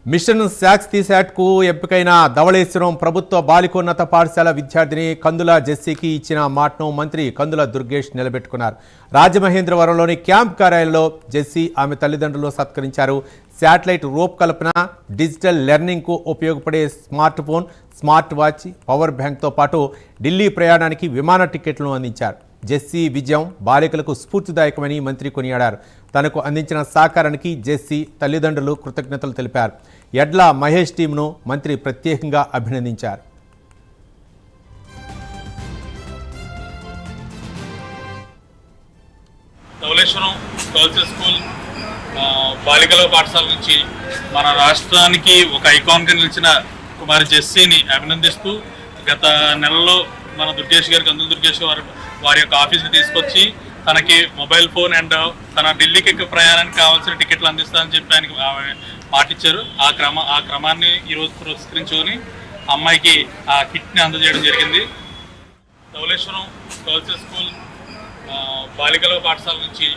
Machine socks కు ఎంపికైన ధవళేశ్వరం ప్రభుత్వ బాలికోన్నత పాఠశాల విద్యార్థిని కందుల జెస్సీకి ఇచ్చిన మాటను మంత్రి కందుల దుర్గేష్ నిలబెట్టుకున్నారు. రాజమహేంద్రవరంలోని క్యాంప్ కార్యాలయంలో జెస్సీ ఆమె తల్లిదండ్రులు సత్కరించారు. శాటిలైట్ రూపకల్పన, డిజిటల్ లెర్నింగ్కు ఉపయోగపడే smart phone, smart watch, power బ్యాంక్తో పాటు ఢిల్లీ ప్రయాణానికి విమాన టికెట్లను అందించారు. జెస్సీ విజయం బాలికలకు స్ఫూర్తిదాయకమని మంత్రి కొనియాడారు. తనకు అందించిన సహకారానికి జెస్సీ తల్లిదండ్రులు కృతజ్ఞతలు తెలిపారు. ఎడ్ల మహేష్ టీంను మంత్రి ప్రత్యేకంగా అభినందించారు. ధవళేశ్వరం గర్ల్స్ స్కూల్ బాలికల పాఠశాల నుంచి మన రాష్ట్రానికి ఒక ఐకాన్గా నిలిచిన కుమారి జెస్సీని అభినందిస్తూ గత నెలలో మన దుర్గేష్ గారు కందుల దుర్గేష్ వారి యొక్క ఆఫీస్కి తీసుకొచ్చి తనకి మొబైల్ ఫోన్ అండ్ తన ఢిల్లీకి ప్రయాణానికి కావాల్సిన టికెట్లు అందిస్తానని చెప్పి ఆయనకి పాటించారు. ఆ క్రమాన్ని ఈరోజు పురస్కరించుకొని అమ్మాయికి ఆ కిట్ని అందజేయడం జరిగింది. ధవళేశ్వరం గర్ల్స్ స్కూల్ బాలికల పాఠశాల నుంచి